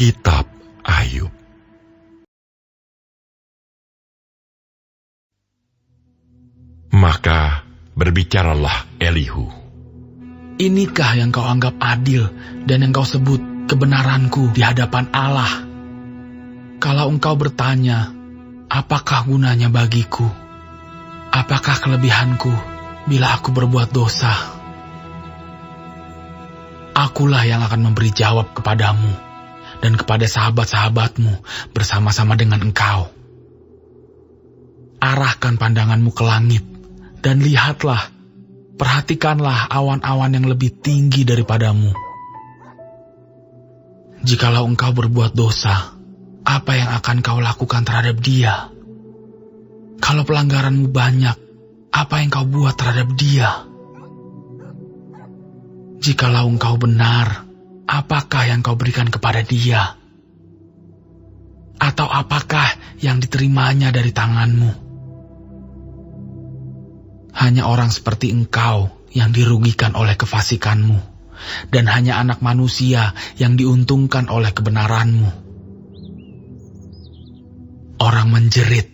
Kitab Ayub. Maka berbicaralah Elihu. Inikah yang kau anggap adil dan yang kau sebut kebenaranku di hadapan Allah? Kalau engkau bertanya, apakah gunanya bagiku? Apakah kelebihanku bila aku berbuat dosa? Akulah yang akan memberi jawab kepadamu dan kepada sahabat-sahabatmu bersama-sama dengan engkau. Arahkan pandanganmu ke langit dan lihatlah, perhatikanlah awan-awan yang lebih tinggi daripadamu. Jikalau engkau berbuat dosa, apa yang akan kau lakukan terhadap dia? Kalau pelanggaranmu banyak, apa yang kau buat terhadap dia? Jikalau engkau benar, apakah yang kau berikan kepada dia? Atau apakah yang diterimanya dari tanganmu? Hanya orang seperti engkau yang dirugikan oleh kefasikanmu, dan hanya anak manusia yang diuntungkan oleh kebenaranmu. Orang menjerit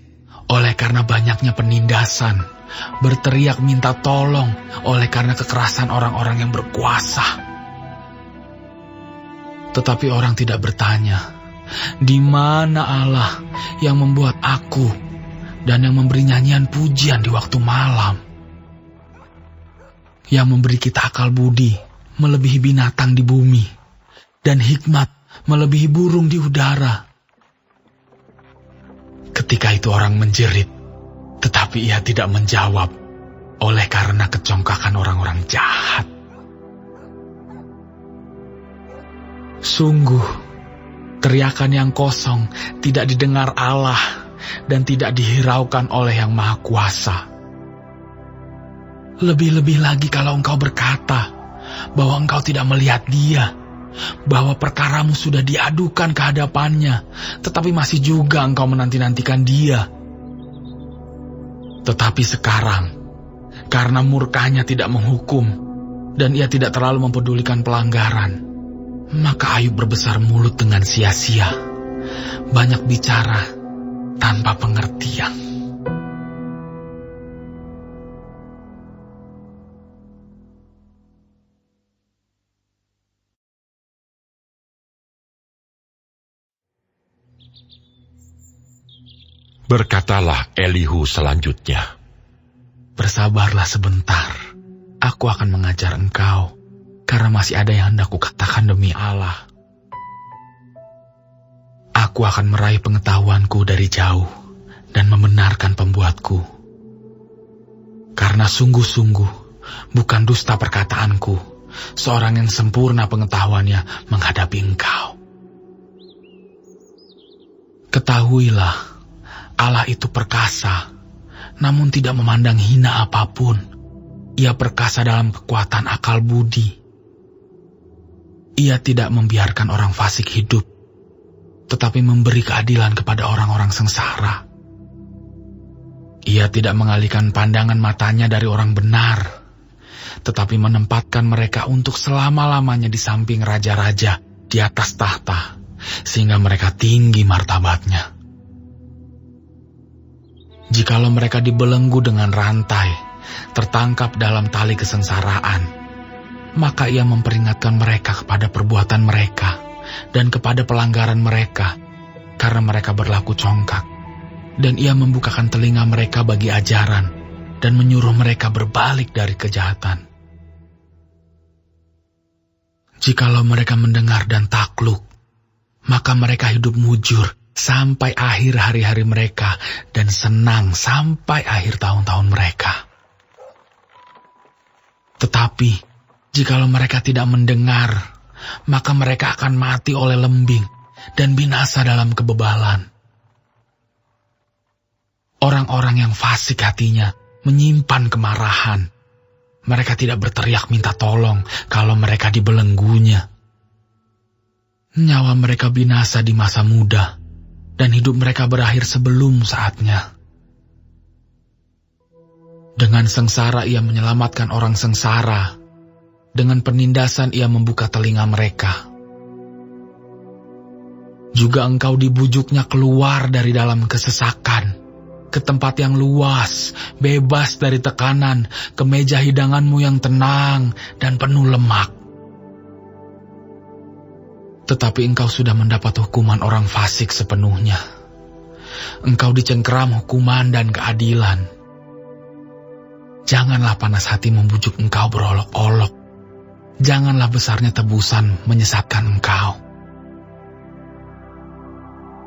oleh karena banyaknya penindasan, berteriak minta tolong oleh karena kekerasan orang-orang yang berkuasa. Tetapi orang tidak bertanya, di mana Allah yang membuat aku dan yang memberi nyanyian pujian di waktu malam? Yang memberi kita akal budi melebihi binatang di bumi, dan hikmat melebihi burung di udara. Ketika itu orang menjerit, tetapi ia tidak menjawab oleh karena kecongkakan orang-orang jahat. Sungguh, teriakan yang kosong tidak didengar Allah dan tidak dihiraukan oleh Yang Maha Kuasa. Lebih-lebih lagi kalau engkau berkata bahwa engkau tidak melihat dia, bahwa perkaramu sudah diadukan ke hadapannya, tetapi masih juga engkau menanti-nantikan dia. Tetapi sekarang, karena murkanya tidak menghukum, dan ia tidak terlalu mempedulikan pelanggaran, maka Ayub berbesar mulut dengan sia-sia, banyak bicara tanpa pengertian. Berkatalah Elihu selanjutnya, Bersabarlah sebentar, aku akan mengajar engkau, karena masih ada yang hendak kukatakan demi Allah. Aku akan meraih pengetahuanku dari jauh dan membenarkan pembuatku. Karena sungguh-sungguh bukan dusta perkataanku, seorang yang sempurna pengetahuannya menghadapi engkau. Ketahuilah, Allah itu perkasa, namun tidak memandang hina apapun. Ia perkasa dalam kekuatan akal budi. Ia tidak membiarkan orang fasik hidup, tetapi memberi keadilan kepada orang-orang sengsara. Ia tidak mengalihkan pandangan matanya dari orang benar, tetapi menempatkan mereka untuk selama-lamanya di samping raja-raja di atas tahta, sehingga mereka tinggi martabatnya. Jikalau mereka dibelenggu dengan rantai, tertangkap dalam tali kesengsaraan, maka ia memperingatkan mereka kepada perbuatan mereka dan kepada pelanggaran mereka, karena mereka berlaku congkak. Dan ia membukakan telinga mereka bagi ajaran dan menyuruh mereka berbalik dari kejahatan. Jikalau mereka mendengar dan takluk, maka mereka hidup mujur sampai akhir hari-hari mereka dan senang sampai akhir tahun-tahun mereka. Tetapi, jikalau mereka tidak mendengar, maka mereka akan mati oleh lembing dan binasa dalam kebebalan. Orang-orang yang fasik hatinya menyimpan kemarahan. Mereka tidak berteriak minta tolong kalau mereka dibelenggunya. Nyawa mereka binasa di masa muda, dan hidup mereka berakhir sebelum saatnya. Dengan sengsara ia menyelamatkan orang sengsara. Dengan penindasan ia membuka telinga mereka. Juga engkau dibujuknya keluar dari dalam kesesakan, ke tempat yang luas, bebas dari tekanan, ke meja hidanganmu yang tenang dan penuh lemak. Tetapi engkau sudah mendapat hukuman orang fasik sepenuhnya. Engkau dicengkeram hukuman dan keadilan. Janganlah panas hati membujuk engkau berolok-olok. Janganlah besarnya tebusan menyesatkan engkau.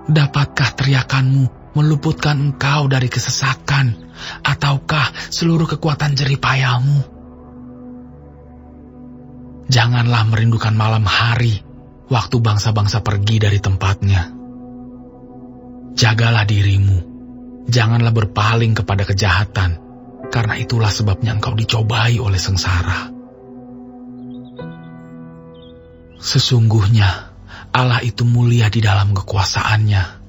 Dapatkah teriakanmu meluputkan engkau dari kesesakan, ataukah seluruh kekuatan jerih payahmu? Janganlah merindukan malam hari, waktu bangsa-bangsa pergi dari tempatnya. Jagalah dirimu, janganlah berpaling kepada kejahatan, karena itulah sebabnya engkau dicobai oleh sengsara. Sesungguhnya, Allah itu mulia di dalam kekuasaannya.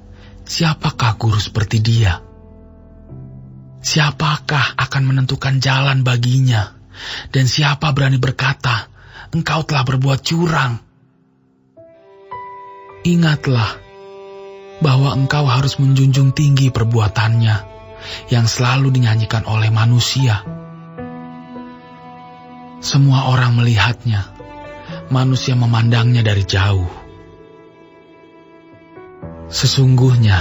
Siapakah guru seperti Dia? Siapakah akan menentukan jalan baginya? Dan siapa berani berkata, engkau telah berbuat curang? Ingatlah bahwa engkau harus menjunjung tinggi perbuatannya yang selalu dinyanyikan oleh manusia. Semua orang melihatnya, manusia memandangnya dari jauh. Sesungguhnya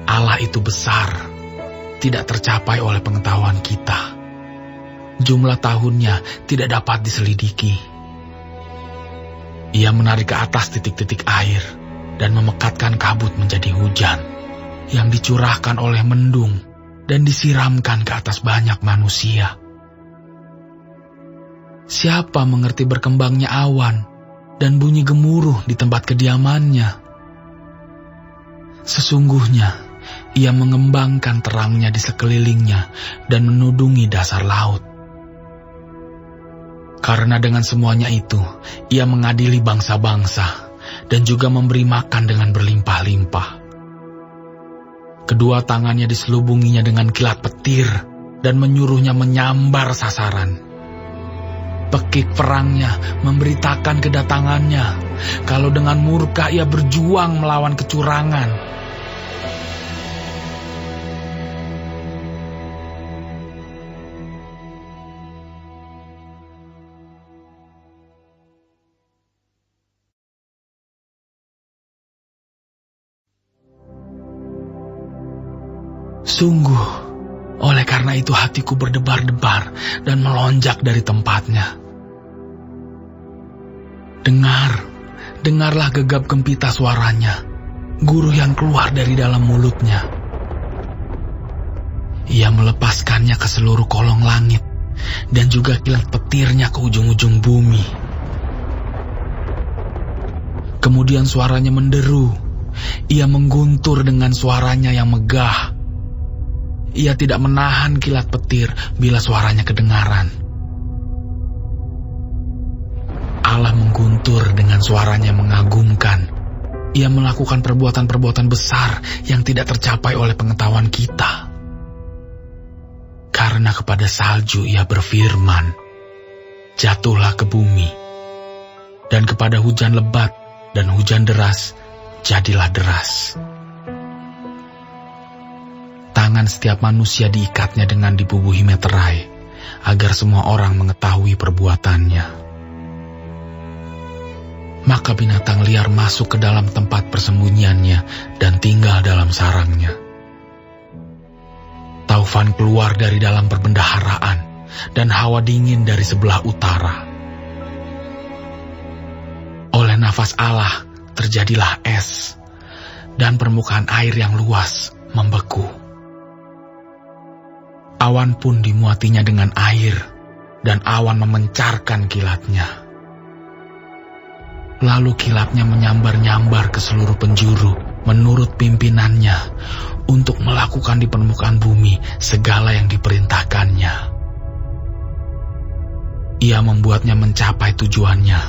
Allah itu besar, tidak tercapai oleh pengetahuan kita. Jumlah tahunnya tidak dapat diselidiki. Ia menarik ke atas titik-titik air dan memekatkan kabut menjadi hujan yang dicurahkan oleh mendung dan disiramkan ke atas banyak manusia. Siapa mengerti berkembangnya awan dan bunyi gemuruh di tempat kediamannya? Sesungguhnya, ia mengembangkan terangnya di sekelilingnya dan menudungi dasar laut. Karena dengan semuanya itu, ia mengadili bangsa-bangsa dan juga memberi makan dengan berlimpah-limpah. Kedua tangannya diselubunginya dengan kilat petir dan menyuruhnya menyambar sasaran. Pekik perangnya memberitakan kedatangannya, kalau dengan murka ia berjuang melawan kecurangan. Sungguh, oleh karena itu hatiku berdebar-debar dan melonjak dari tempatnya. Dengarlah gegap gempita suaranya, guruh yang keluar dari dalam mulutnya. Ia melepaskannya ke seluruh kolong langit, dan juga kilat petirnya ke ujung-ujung bumi. Kemudian suaranya menderu, ia mengguntur dengan suaranya yang megah. Ia tidak menahan kilat petir bila suaranya kedengaran. Allah mengguntur dengan suaranya yang mengagumkan. Ia melakukan perbuatan-perbuatan besar yang tidak tercapai oleh pengetahuan kita. Karena kepada salju ia berfirman, jatuhlah ke bumi. Dan kepada hujan lebat dan hujan deras, jadilah deras. Tangan setiap manusia diikatnya dengan dibubuhi meterai, agar semua orang mengetahui perbuatannya. Maka binatang liar masuk ke dalam tempat persembunyiannya dan tinggal dalam sarangnya. Taufan keluar dari dalam perbendaharaan, dan hawa dingin dari sebelah utara. Oleh nafas Allah terjadilah es, dan permukaan air yang luas membeku. Awan pun dimuatinya dengan air, dan awan memencarkan kilatnya. Lalu kilatnya menyambar-nyambar ke seluruh penjuru menurut pimpinannya untuk melakukan di permukaan bumi segala yang diperintahkannya. Ia membuatnya mencapai tujuannya,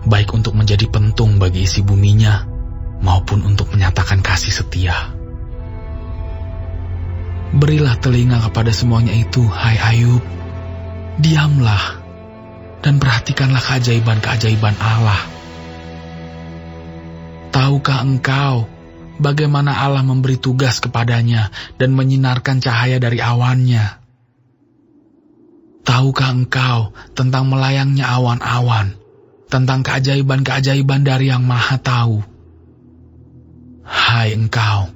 baik untuk menjadi pentung bagi isi buminya, maupun untuk menyatakan kasih setia. Berilah telinga kepada semuanya itu, hai Ayub. Diamlah dan perhatikanlah keajaiban-keajaiban Allah. Tahukah engkau bagaimana Allah memberi tugas kepadanya dan menyinarkan cahaya dari awannya. Tahukah engkau tentang melayangnya awan-awan, tentang keajaiban-keajaiban dari Yang Maha Tahu? Hai engkau,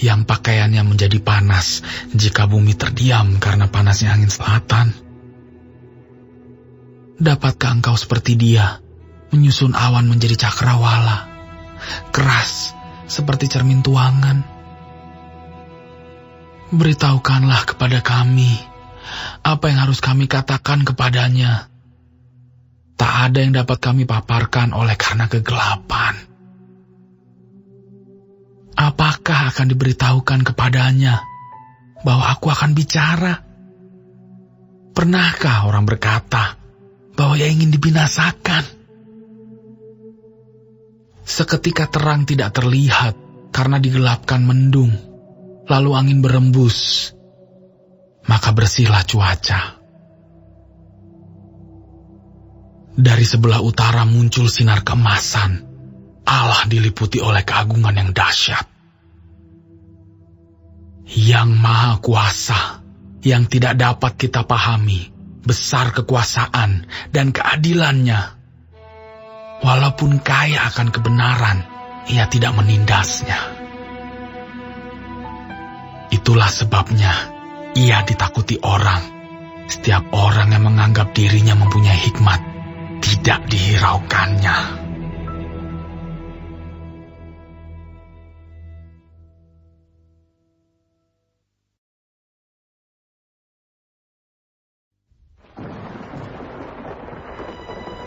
yang pakaiannya menjadi panas jika bumi terdiam karena panasnya angin selatan. Dapatkah engkau seperti Dia, menyusun awan menjadi cakrawala, keras seperti cermin tuangan? Beritahukanlah kepada kami, apa yang harus kami katakan kepadanya? Tak ada yang dapat kami paparkan oleh karena kegelapan. Apakah akan diberitahukan kepadanya bahwa aku akan bicara? Pernahkah orang berkata bahwa ia ingin dibinasakan? Seketika terang tidak terlihat karena digelapkan mendung, lalu angin berembus, maka bersihlah cuaca. Dari sebelah utara muncul sinar keemasan. Allah diliputi oleh keagungan yang dahsyat. Yang Maha Kuasa, yang tidak dapat kita pahami, besar kekuasaan dan keadilannya. Walaupun kaya akan kebenaran, ia tidak menindasnya. Itulah sebabnya ia ditakuti orang. Setiap orang yang menganggap dirinya mempunyai hikmat tidak dihiraukannya.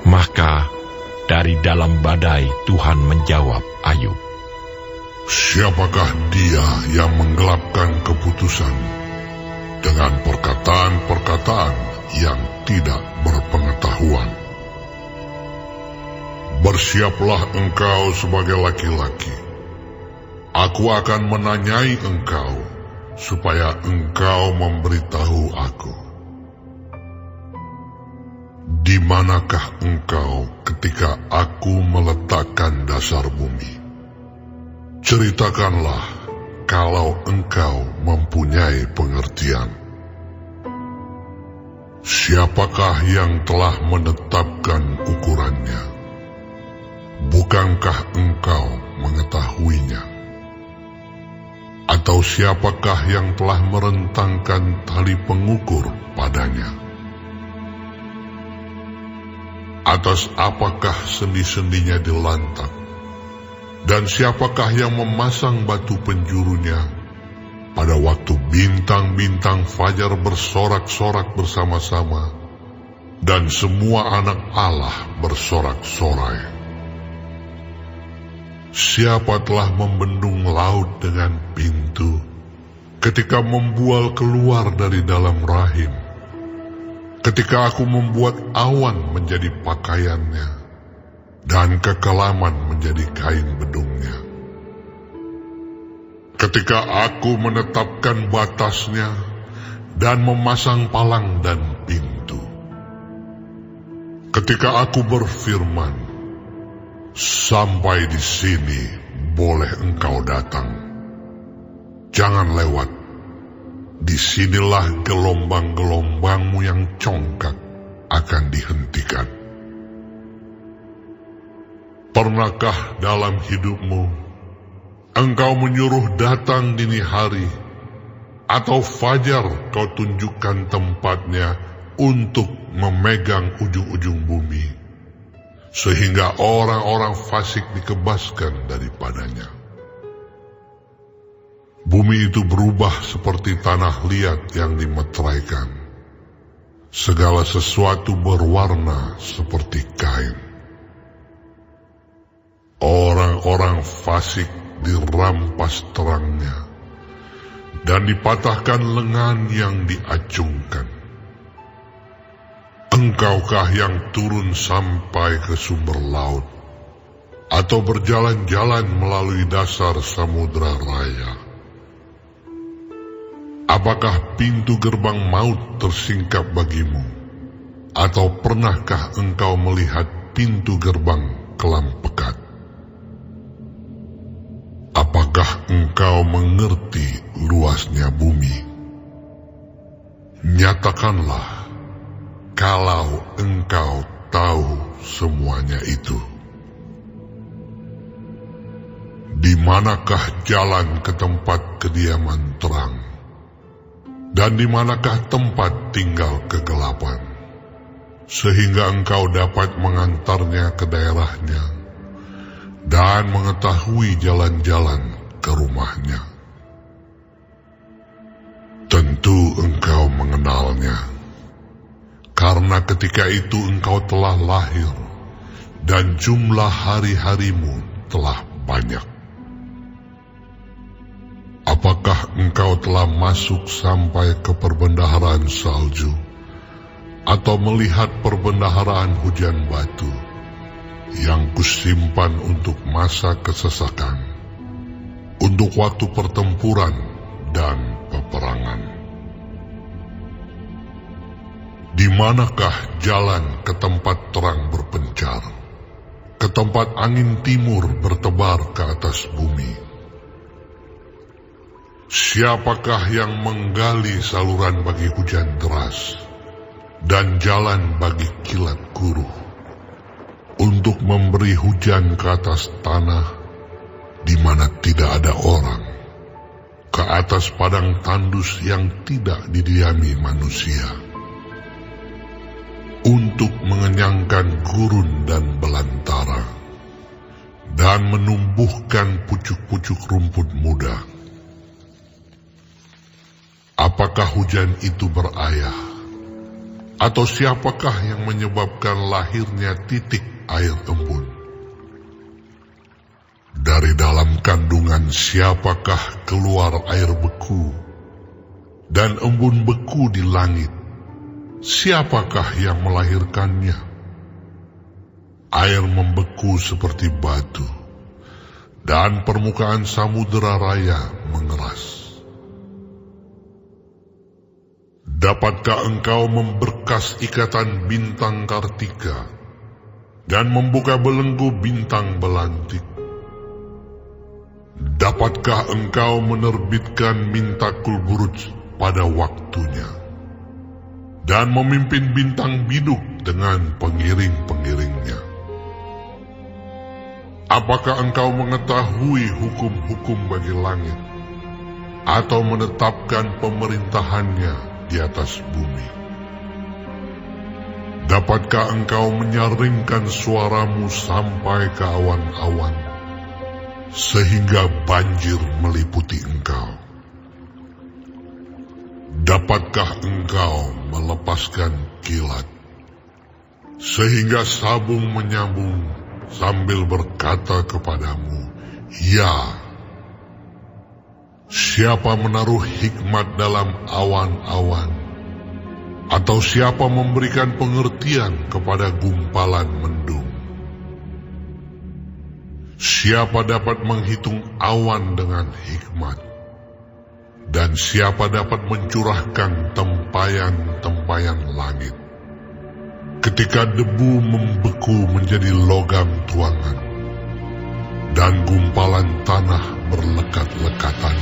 Maka dari dalam badai Tuhan menjawab Ayub, siapakah dia yang menggelapkan keputusan dengan perkataan-perkataan yang tidak berpengetahuan? Bersiaplah engkau sebagai laki-laki. Aku akan menanyai engkau, supaya engkau memberitahu aku. Di manakah engkau ketika aku meletakkan dasar bumi? Ceritakanlah kalau engkau mempunyai pengertian. Siapakah yang telah menetapkan ukurannya? Bukankah engkau mengetahuinya? Atau siapakah yang telah merentangkan tali pengukur padanya? Atas apakah sendi-sendinya dilantak? Dan siapakah yang memasang batu penjurunya pada waktu bintang-bintang fajar bersorak-sorak bersama-sama dan semua anak Allah bersorak-sorai? Siapa telah membendung laut dengan pintu ketika membual keluar dari dalam rahim? Ketika aku membuat awan menjadi pakaiannya dan kekelaman menjadi kain bedungnya. Ketika aku menetapkan batasnya dan memasang palang dan pintu. Ketika aku berfirman, sampai di sini boleh engkau datang. Jangan lewat. Disinilah gelombang-gelombangmu yang congkak akan dihentikan. Pernahkah dalam hidupmu engkau menyuruh datang dini hari, atau fajar kau tunjukkan tempatnya untuk memegang ujung-ujung bumi, sehingga orang-orang fasik dikebaskan daripadanya? Bumi itu berubah seperti tanah liat yang dimeteraikan. Segala sesuatu berwarna seperti kain. Orang-orang fasik dirampas terangnya, dan dipatahkan lengan yang diacungkan. Engkaukah yang turun sampai ke sumber laut, atau berjalan-jalan melalui dasar samudra raya? Apakah pintu gerbang maut tersingkap bagimu? Atau pernahkah engkau melihat pintu gerbang kelam pekat? Apakah apakah engkau mengerti luasnya bumi? Nyatakanlah kalau engkau tahu semuanya itu. Di manakah jalan ke tempat kediaman terang? Dan di manakah tempat tinggal kegelapan? Sehingga engkau dapat mengantarnya ke daerahnya dan mengetahui jalan-jalan ke rumahnya. Tentu engkau mengenalnya, karena ketika itu engkau telah lahir dan jumlah hari-harimu telah banyak. Apakah engkau telah masuk sampai ke perbendaharaan salju, atau melihat perbendaharaan hujan batu yang kusimpan untuk masa kesesakan, untuk waktu pertempuran dan peperangan? Di manakah jalan ke tempat terang berpencar, ke tempat angin timur bertebar ke atas bumi? Siapakah yang menggali saluran bagi hujan deras dan jalan bagi kilat guruh, untuk memberi hujan ke atas tanah di mana tidak ada orang, ke atas padang tandus yang tidak didiami manusia, untuk mengenyangkan gurun dan belantara, dan menumbuhkan pucuk-pucuk rumput muda? Apakah hujan itu berayah? Atau siapakah yang menyebabkan lahirnya titik air embun? Dari dalam kandungan siapakah keluar air beku dan embun beku di langit? Siapakah yang melahirkannya? Air membeku seperti batu, dan permukaan samudera raya mengeras. Dapatkah engkau memberkas ikatan bintang Kartika dan membuka belenggu bintang belantik? Dapatkah engkau menerbitkan mintakul buruj pada waktunya dan memimpin bintang biduk dengan pengiring-pengiringnya? Apakah engkau mengetahui hukum-hukum bagi langit atau menetapkan pemerintahannya di atas bumi? Dapatkah engkau menyaringkan suaramu sampai ke awan-awan, sehingga banjir meliputi engkau? Dapatkah engkau melepaskan kilat, sehingga sabung menyambung sambil berkata kepadamu, ya? Siapa menaruh hikmat dalam awan-awan? Atau siapa memberikan pengertian kepada gumpalan mendung? Siapa dapat menghitung awan dengan hikmat? Dan siapa dapat mencurahkan tempayan-tempayan langit? Ketika debu membeku menjadi logam tuangan, dan gumpalan tanah berlekat-lekatan,